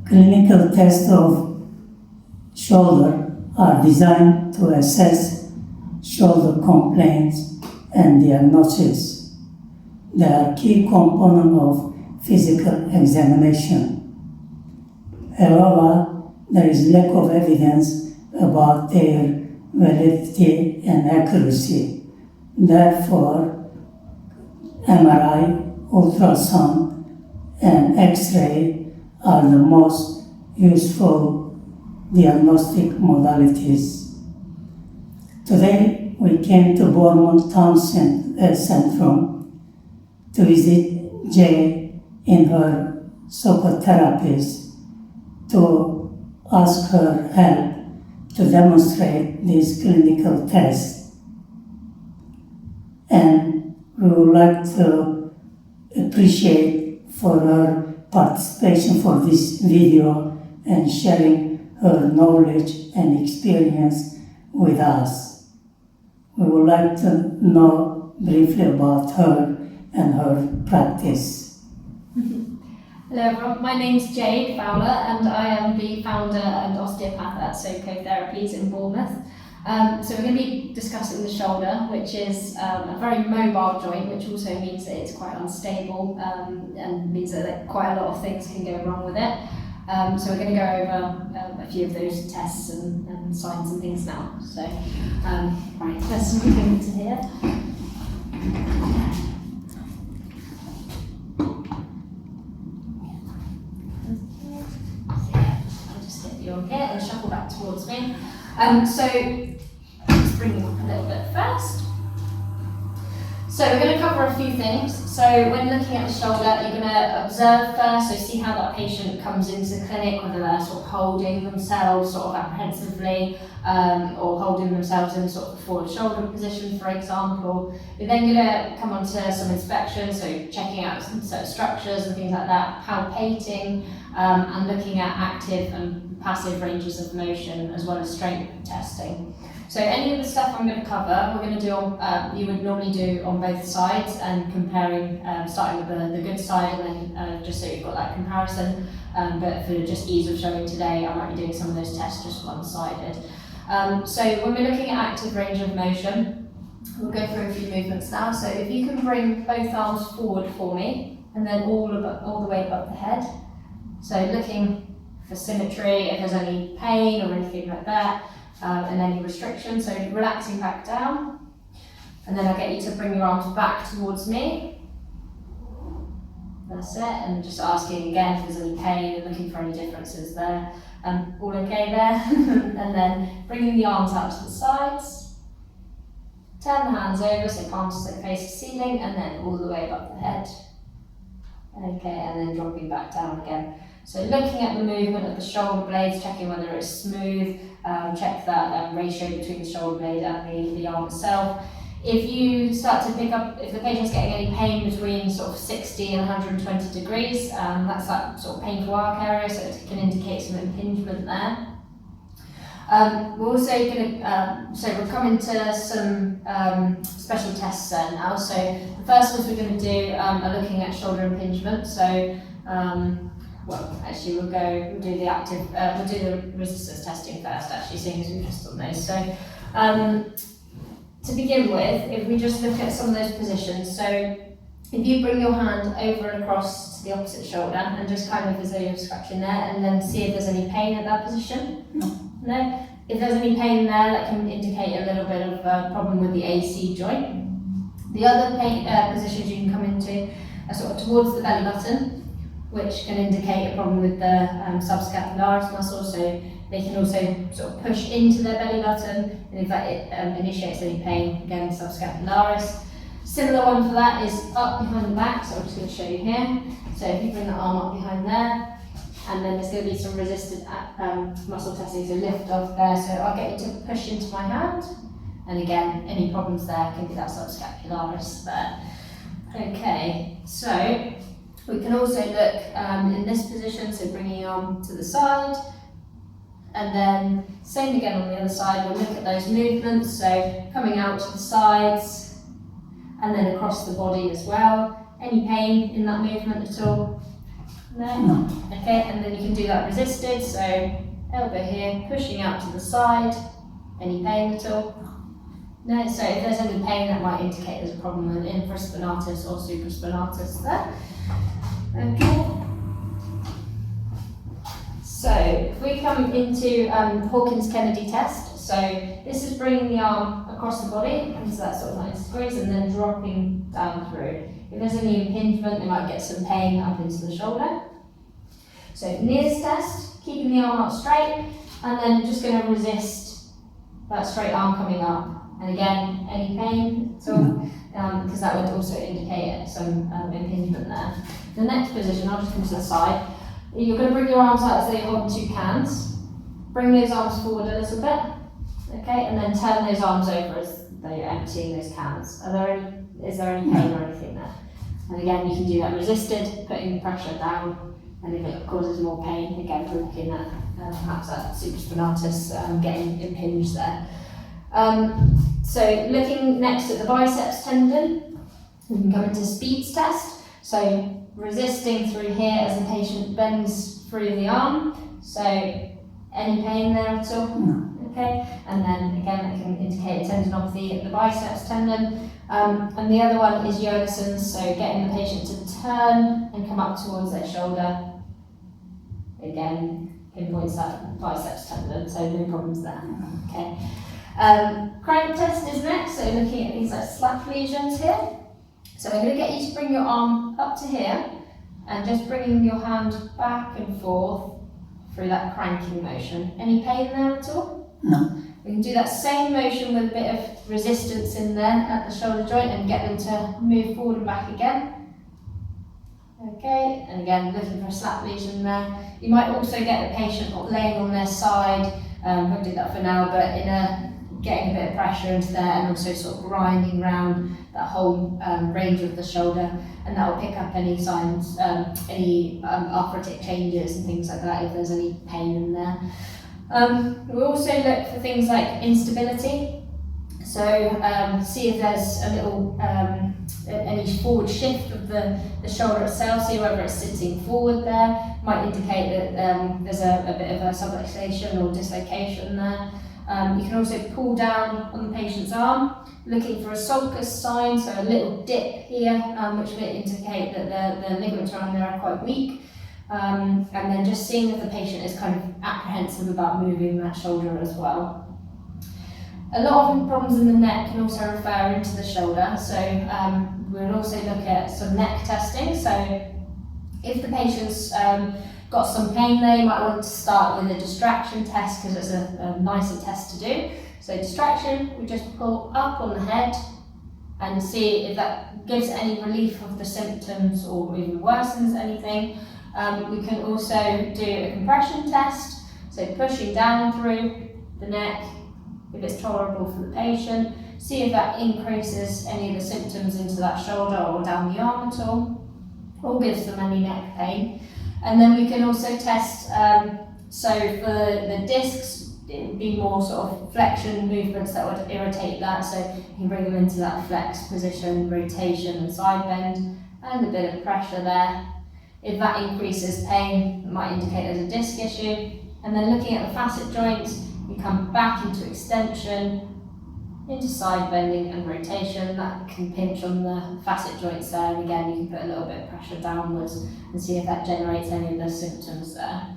Clinical tests of shoulder are designed to assess shoulder complaints and diagnosis. They are a key component of physical examination. However, there is lack of evidence about their validity and accuracy. Therefore, MRI, ultrasound, and X-ray are the most useful diagnostic modalities. Today, we came to Bournemouth Town Centrum to visit Jay in her psychotherapist to ask her help to demonstrate these clinical tests. And we would like to appreciate for her participation for this video and sharing her knowledge and experience with us. We would like to know briefly about her and her practice. Hello everyone, my name's Jade Fowler and I am the founder and osteopath at SoCo Therapies in Bournemouth. So we're going to be discussing the shoulder, which is a very mobile joint, which also means that it's quite unstable and means that quite a lot of things can go wrong with it. So we're going to go over a few of those tests and signs and things now. So, right, let's move into here. I'll just get you on here and shuffle back towards me. So let's bring you up a little bit first. So we're going to cover a few things. So when looking at the shoulder, you're going to observe first, so see how that patient comes into the clinic, whether they're sort of holding themselves sort of apprehensively or holding themselves in sort of a forward shoulder position, for example. You're then going to come on to some inspection, so checking out some certain structures and things like that, palpating and looking at active and passive ranges of motion as well as strength testing. So any of the stuff I'm going to cover, we're going to do on, you would normally do on both sides and comparing, starting with the good side and then just so you've got that comparison. But for just ease of showing today, I might be doing some of those tests just one-sided. So when we're looking at active range of motion, we'll go through a few movements now. So if you can bring both arms forward for me and then all the way above the head. So looking for symmetry, if there's any pain or anything like that. And any restrictions, so relaxing back down, and then I'll get you to bring your arms back towards me. That's it, and just asking again if there's any pain and looking for any differences there. All okay there? And then bringing the arms out to the sides, turn the hands over so palms face the ceiling, and then all the way above the head. Okay, and then dropping back down again. So looking at the movement of the shoulder blades, checking whether it's smooth, check that ratio between the shoulder blade and the arm itself. If you start to pick up, if the patient's getting any pain between sort of 60 and 120 degrees, that's that sort of painful arc area, so it can indicate some impingement there. We're also going to, so we're coming to some special tests there now. So the first ones we're going to do are looking at shoulder impingement. So, well, actually we'll do the active, we'll do the resistance testing first actually, seeing as we've just done those. So, to begin with, if we just look at some of those positions, so if you bring your hand over and across to the opposite shoulder and just kind of as though you're scratching there and then see if there's any pain at that position. No? If there's any pain there, that can indicate a little bit of a problem with the AC joint. The other pain positions you can come into are sort of towards the belly button, which can indicate a problem with the subscapularis muscle, so they can also sort of push into their belly button, and if that initiates any pain, again, subscapularis. Similar one for that is up behind the back, so I'm just going to show you here. So if you bring the arm up behind there, and then there's going to be some resisted muscle testing, so lift off there, so I'll get you to push into my hand, and again, any problems there can be that subscapularis there. Okay, so we can also look in this position, so bringing your arm to the side, and then same again on the other side, we'll look at those movements, so coming out to the sides, and then across the body as well. Any pain in that movement at all? No? No. Okay, and then you can do that resisted, so elbow here, pushing out to the side. Any pain at all? No, so if there's any pain, that might indicate there's a problem with infraspinatus or supraspinatus there. Okay. So if we come into Hawkins-Kennedy test, so this is bringing the arm across the body into that sort of 90 degrees and then dropping down through. If there's any impingement, they might get some pain up into the shoulder. So Neer's test, keeping the arm up straight, and then just going to resist that straight arm coming up. And again, any pain at all? Because that would also indicate some impingement there. The next position, I'll just come to the side. You're going to bring your arms out as though you're holding two cans. Bring those arms forward a little bit, okay, and then turn those arms over as though you're emptying those cans. Is there any pain or anything there? And again, you can do that resisted, putting pressure down, and if it causes more pain, again, we're looking at perhaps that supraspinatus getting impinged there. So looking next at the biceps tendon, we can come into Speed's test. So resisting through here as the patient bends through the arm. So any pain there at all? No. Okay, and then again that can indicate a tendinopathy at the biceps tendon. And the other one is Jonasson's, so getting the patient to turn and come up towards their shoulder. Again, pinpoints that biceps tendon, so no problems there. Okay. Crank test is next, so looking at these like slap lesions here. So I'm going to get you to bring your arm up to here and just bringing your hand back and forth through that cranking motion. Any pain there at all? No. We can do that same motion with a bit of resistance in there at the shoulder joint and get them to move forward and back again. Okay, and again looking for a slap lesion there. You might also get the patient laying on their side, we'll do that for now, but getting a bit of pressure into there and also sort of grinding around that whole range of the shoulder, and that will pick up any signs, any arthritic changes and things like that if there's any pain in there. We also look for things like instability, so see if there's a little any forward shift of the shoulder itself, see whether it's sitting forward there, might indicate that there's a bit of a subluxation or dislocation there. You can also pull down on the patient's arm, looking for a sulcus sign, so a little dip here, which may indicate that the ligaments around there are quite weak. And then just seeing if the patient is kind of apprehensive about moving that shoulder as well. A lot of problems in the neck can also refer into the shoulder, so we'll also look at some neck testing. So if the patient's got some pain there, you might want to start with a distraction test because it's a nicer test to do. So distraction, we just pull up on the head and see if that gives any relief of the symptoms or even worsens anything. We can also do a compression test, so pushing down through the neck if it's tolerable for the patient, see if that increases any of the symptoms into that shoulder or down the arm at all, or gives them any neck pain. And then we can also test, so for the discs, it would be more sort of flexion movements that would irritate that, so you can bring them into that flex position, rotation and side bend, and a bit of pressure there. If that increases pain, it might indicate there's a disc issue. And then looking at the facet joints, you come back into extension, into side bending and rotation. That can pinch on the facet joints there, and again you can put a little bit of pressure downwards and see if that generates any of the symptoms there.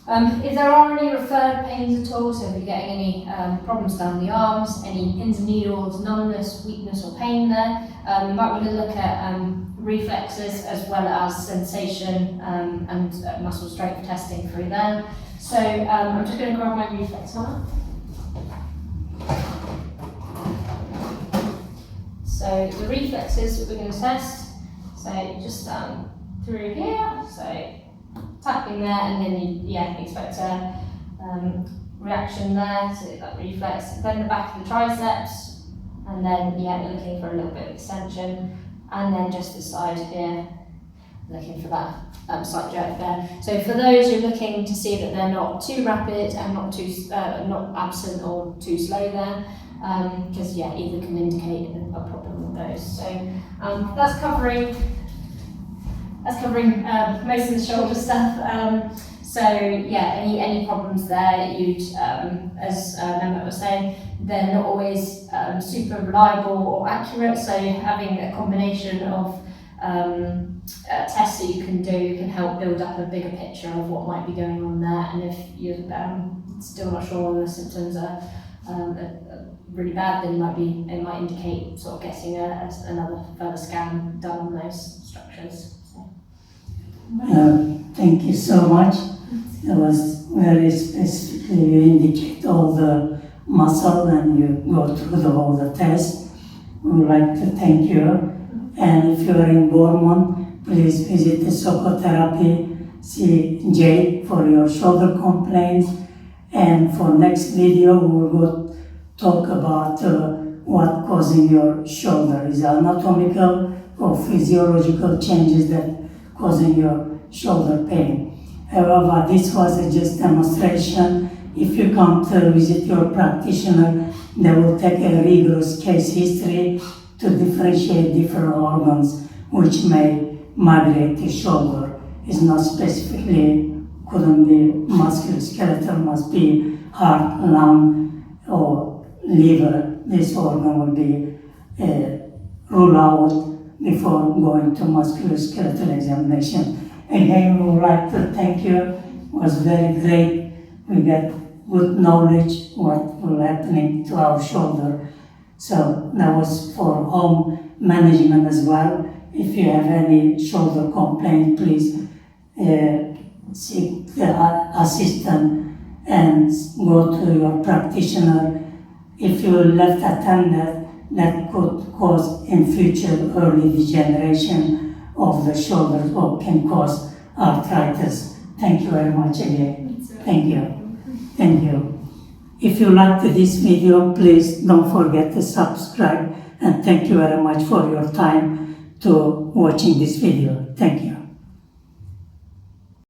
If there are any referred pains at all, so if you're getting any problems down the arms, any pins and needles, numbness, weakness or pain there, you might want to look at reflexes as well as sensation and muscle strength testing through there. So I'm just going to grab my reflex hammer. So the reflexes that we're going to test, so just through here, so tapping there, and then you expect a reaction there, so that reflex, then the back of the triceps, and then looking for a little bit of extension, and then just the side here, looking for that side jerk there. So for those, you're looking to see that they're not too rapid and not too not absent or too slow there, because either can indicate a problem with those. So that's covering that's covering most of the shoulder stuff. So yeah, any problems there, you'd, as Mehmet was saying, they're not always super reliable or accurate, so having a combination of tests that you can do can help build up a bigger picture of what might be going on there, and if you're still not sure whether the symptoms are really bad, then it might indicate sort of getting another further scan done on those structures. So. Thank you so much. It was very specific. You indicate all the muscle and you go through all the tests. We would like to thank you. And if you are in Bournemouth, please visit the Psychotherapy. See Jade for your shoulder complaints. And for next video, we will go talk about what causing your shoulder. Is anatomical or physiological changes that causing your shoulder pain. However, this was just demonstration. If you come to visit your practitioner, they will take a rigorous case history to differentiate different organs which may migrate the shoulder. It's not specifically, couldn't be musculoskeletal, must be heart, lung, or liver. This organ will be ruled out before going to musculoskeletal examination. Again, we would like to thank you. It was very great. We got good knowledge what will happening to our shoulder. So that was for home management as well. If you have any shoulder complaint, please seek the assistant and go to your practitioner. If you left attended, that could cause in future early degeneration of the shoulders or can cause arthritis. Thank you very much again. Thank you. Thank you. If you liked this video, please don't forget to subscribe, and thank you very much for your time to watching this video. Thank you.